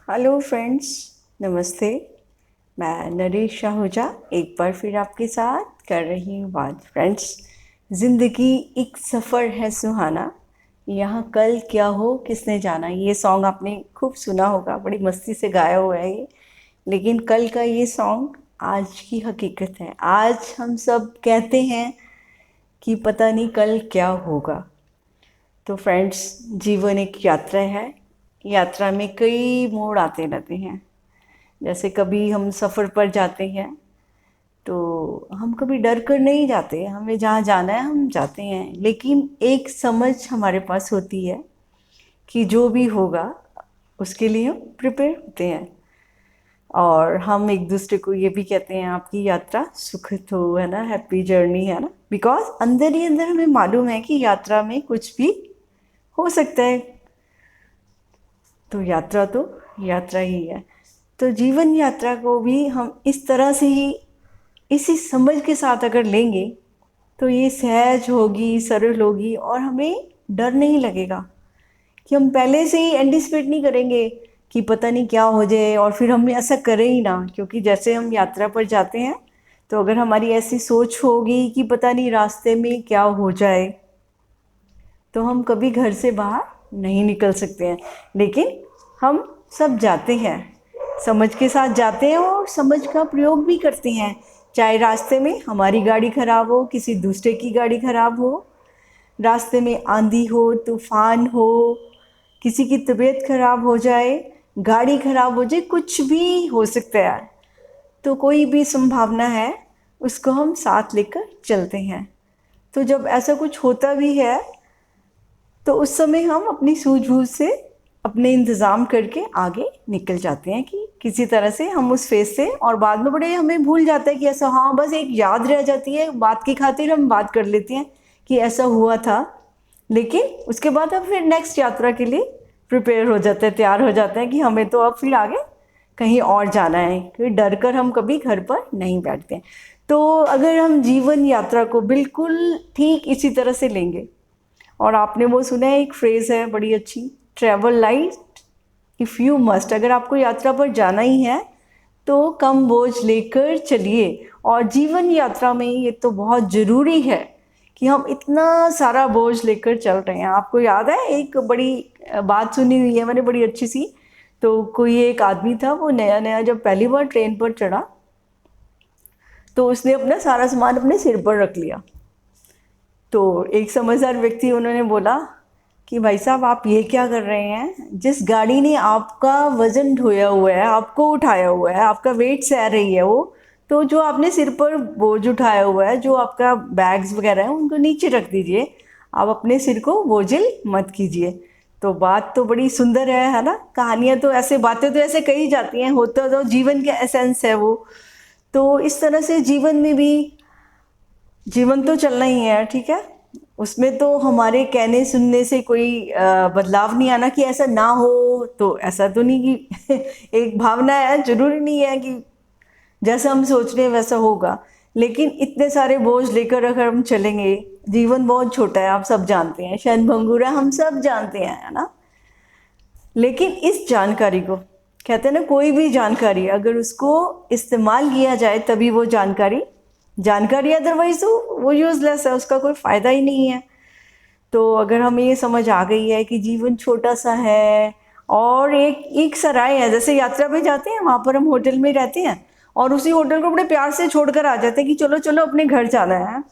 Hello friends, नमस्ते। मैं नरेश शाहूजा एक बार फिर आपके साथ कर रही हूँ बात। फ्रेंड्स, ज़िंदगी एक सफ़र है सुहाना, यहाँ कल क्या हो किसने जाना। ये सॉन्ग आपने खूब सुना होगा, बड़ी मस्ती से गाया हुआ है ये। लेकिन कल का ये सॉन्ग आज की हकीकत है। आज हम सब कहते हैं कि पता नहीं कल क्या होगा। तो फ्रेंड्स, जीवन एक यात्रा है। यात्रा में कई मोड़ आते रहते हैं। जैसे कभी हम सफ़र पर जाते हैं तो हम कभी डर कर नहीं जाते, हमें जहाँ जाना है हम जाते हैं। लेकिन एक समझ हमारे पास होती है कि जो भी होगा उसके लिए हम प्रिपेयर होते हैं। और हम एक दूसरे को ये भी कहते हैं आपकी यात्रा सुखद हो, है ना, हैप्पी जर्नी, है ना। बिकॉज अंदर ही अंदर हमें मालूम है कि यात्रा में कुछ भी हो सकता है। तो यात्रा ही है। तो जीवन यात्रा को भी हम इस तरह से ही, इसी समझ के साथ अगर लेंगे तो ये सहज होगी, सरल होगी और हमें डर नहीं लगेगा कि हम पहले से ही एंटिसिपेट नहीं करेंगे कि पता नहीं क्या हो जाए और फिर हम ऐसा करें ही ना। क्योंकि जैसे हम यात्रा पर जाते हैं तो अगर हमारी ऐसी सोच होगी कि पता नहीं रास्ते में क्या हो जाए तो हम कभी घर से बाहर नहीं निकल सकते हैं। लेकिन हम सब जाते हैं, समझ के साथ जाते हैं और समझ का प्रयोग भी करते हैं। चाहे रास्ते में हमारी गाड़ी ख़राब हो, किसी दूसरे की गाड़ी ख़राब हो, रास्ते में आंधी हो, तूफान हो, किसी की तबीयत ख़राब हो जाए, गाड़ी ख़राब हो जाए, कुछ भी हो सकता है। तो कोई भी संभावना है उसको हम साथ लेकर चलते हैं। तो जब ऐसा कुछ होता भी है तो उस समय हम अपनी सूझबूझ से अपने इंतज़ाम करके आगे निकल जाते हैं कि किसी तरह से हम उस फेज़ से, और बाद में बड़े हमें भूल जाता है कि ऐसा, हाँ बस एक याद रह जाती है, बात की खातिर हम बात कर लेते हैं कि ऐसा हुआ था। लेकिन उसके बाद हम फिर नेक्स्ट यात्रा के लिए प्रिपेयर हो जाते हैं, तैयार हो जाते हैं कि हमें तो अब फिर आगे कहीं और जाना है, क्योंकि डर कर हम कभी घर पर नहीं बैठते हैं। तो अगर हम जीवन यात्रा को बिल्कुल ठीक इसी तरह से लेंगे, और आपने वो सुना है, एक फ्रेज़ है बड़ी अच्छी, travel light if you must. अगर आपको यात्रा पर जाना ही है तो कम बोझ लेकर चलिए। और जीवन यात्रा में ये तो बहुत ज़रूरी है कि हम इतना सारा बोझ लेकर चल रहे हैं। आपको याद है, एक बड़ी बात सुनी हुई है मैंने बड़ी अच्छी सी। तो कोई एक आदमी था, वो नया नया जब पहली बार ट्रेन पर चढ़ा तो उसने अपना सारा सामान अपने सिर पर रख लिया। तो एक समझदार व्यक्ति, उन्होंने बोला कि भाई साहब, आप ये क्या कर रहे हैं? जिस गाड़ी ने आपका वज़न ढोया हुआ है, आपको उठाया हुआ है, आपका वेट सह रही है वो, तो जो आपने सिर पर बोझ उठाया हुआ है, जो आपका बैग्स वगैरह हैं, उनको नीचे रख दीजिए। आप अपने सिर को बोझिल मत कीजिए। तो बात तो बड़ी सुंदर है ना। कहानियाँ तो ऐसे, बातें तो ऐसे कही जाती हैं, होता तो जीवन के एसेंस है वो। तो इस तरह से जीवन में भी, जीवन तो चलना ही है, ठीक है। उसमें तो हमारे कहने सुनने से कोई बदलाव नहीं आना कि ऐसा ना हो। तो ऐसा तो नहीं कि एक भावना है, जरूरी नहीं है कि जैसा हम सोच रहे हैं वैसा होगा। लेकिन इतने सारे बोझ लेकर अगर हम चलेंगे, जीवन बहुत छोटा है, आप सब जानते हैं, क्षणभंगुर हम सब जानते हैं, है ना। लेकिन इस जानकारी को, कहते हैं ना, कोई भी जानकारी अगर उसको इस्तेमाल किया जाए तभी वो जानकारी जानकारी, अदरवाइज तो वो यूज़लेस है, उसका कोई फ़ायदा ही नहीं है। तो अगर हमें ये समझ आ गई है कि जीवन छोटा सा है और एक एक सराय है, जैसे यात्रा पे जाते हैं वहाँ पर हम होटल में रहते हैं और उसी होटल को बड़े प्यार से छोड़कर आ जाते हैं कि चलो चलो अपने घर जाना है।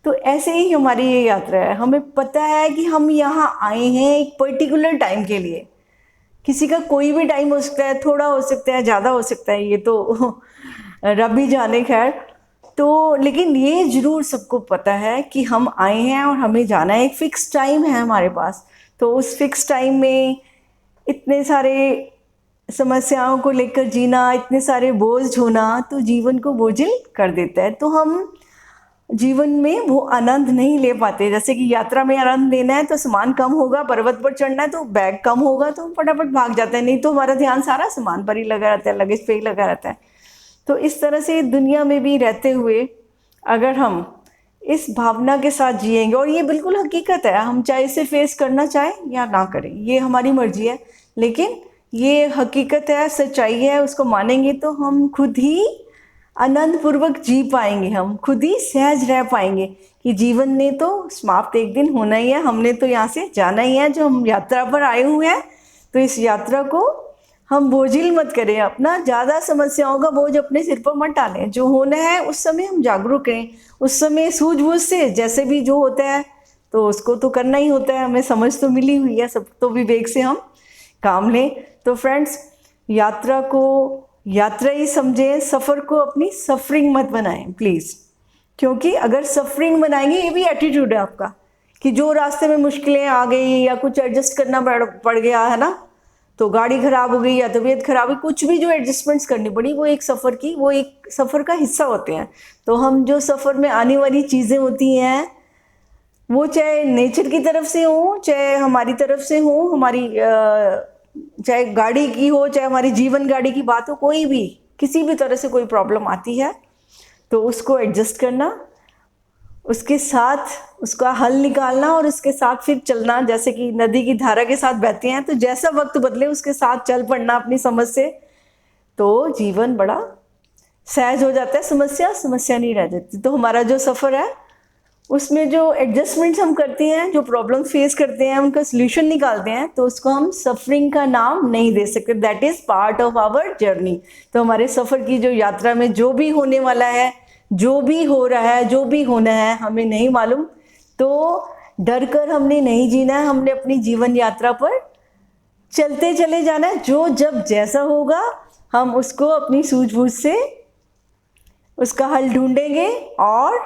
तो ऐसे ही हमारी ये यात्रा है। हमें पता है कि हम यहाँ आए हैं एक पर्टिकुलर टाइम के लिए। किसी का कोई भी टाइम हो सकता है, थोड़ा हो सकता है, ज़्यादा हो सकता है, ये तो रब ही जाने। खैर, तो लेकिन ये ज़रूर सबको पता है कि हम आए हैं और हमें जाना है, एक फ़िक्स टाइम है हमारे पास। तो उस फिक्स टाइम में इतने सारे समस्याओं को लेकर जीना, इतने सारे बोझ होना, तो जीवन को बोझिल कर देता है। तो हम जीवन में वो आनंद नहीं ले पाते। जैसे कि यात्रा में आनंद लेना है तो सामान कम होगा, पर्वत पर चढ़ना है तो बैग कम होगा, तो हम फटाफट भाग जाते हैं, नहीं तो हमारा ध्यान सारा सामान पर ही लगा रहता है, लगेज पे ही लगा रहता है। तो इस तरह से दुनिया में भी रहते हुए अगर हम इस भावना के साथ जिएंगे, और ये बिल्कुल हकीकत है, हम चाहे इसे फेस करना चाहें या ना करें, ये हमारी मर्जी है, लेकिन ये हकीकत है, सच्चाई है, उसको मानेंगे तो हम खुद ही आनंद पूर्वक जी पाएंगे, हम खुद ही सहज रह पाएंगे कि जीवन ने तो समाप्त एक दिन होना ही है, हमने तो यहाँ से जाना ही है। जो हम यात्रा पर आए हुए हैं तो इस यात्रा को हम बोझिल मत करें, अपना ज़्यादा समस्याओं का बोझ अपने सिर पर मत डालें। जो होना है उस समय हम जागरूक रहें, उस समय सूझबूझ से जैसे भी जो होता है तो उसको तो करना ही होता है, हमें समझ तो मिली हुई है, सब तो विवेक से हम काम लें। तो फ्रेंड्स, यात्रा को यात्रा ही समझें, सफ़र को अपनी सफरिंग मत बनाएं प्लीज़, क्योंकि अगर सफरिंग बनाएंगे, ये भी एटीट्यूड है आपका कि जो रास्ते में मुश्किलें आ गई या कुछ एडजस्ट करना पड़ गया है ना, तो गाड़ी ख़राब हो गई या तबीयत ख़राब हुई, कुछ भी जो एडजस्टमेंट्स करनी पड़ी, वो एक सफ़र का हिस्सा होते हैं। तो हम जो सफ़र में आने वाली चीज़ें होती हैं, वो चाहे नेचर की तरफ से हो, चाहे हमारी तरफ से हो, हमारी चाहे गाड़ी की हो, चाहे हमारी जीवन गाड़ी की बात हो, कोई भी किसी भी तरह से कोई प्रॉब्लम आती है तो उसको एडजस्ट करना, उसके साथ उसका हल निकालना और उसके साथ फिर चलना। जैसे कि नदी की धारा के साथ बहते हैं, तो जैसा वक्त बदले उसके साथ चल पड़ना अपनी समझ से, तो जीवन बड़ा सहज हो जाता है, समस्या नहीं रह जाती। तो हमारा जो सफ़र है उसमें जो एडजस्टमेंट्स हम करते हैं, जो प्रॉब्लम फेस करते हैं, उनका सोल्यूशन निकालते हैं, तो उसको हम सफरिंग का नाम नहीं दे सकते। That is part of our journey. तो हमारे सफ़र की जो यात्रा में जो भी होने वाला है, जो भी हो रहा है, जो भी होना है, हमें नहीं मालूम, तो डर कर हमने नहीं जीना है, हमने अपनी जीवन यात्रा पर चलते चले जाना है। जो जब जैसा होगा हम उसको अपनी सूझबूझ से उसका हल ढूंढेंगे और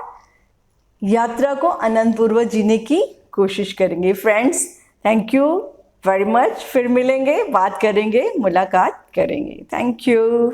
यात्रा को आनंदपूर्वक जीने की कोशिश करेंगे। Friends, thank you very much. फिर मिलेंगे, बात करेंगे, मुलाकात करेंगे। Thank you.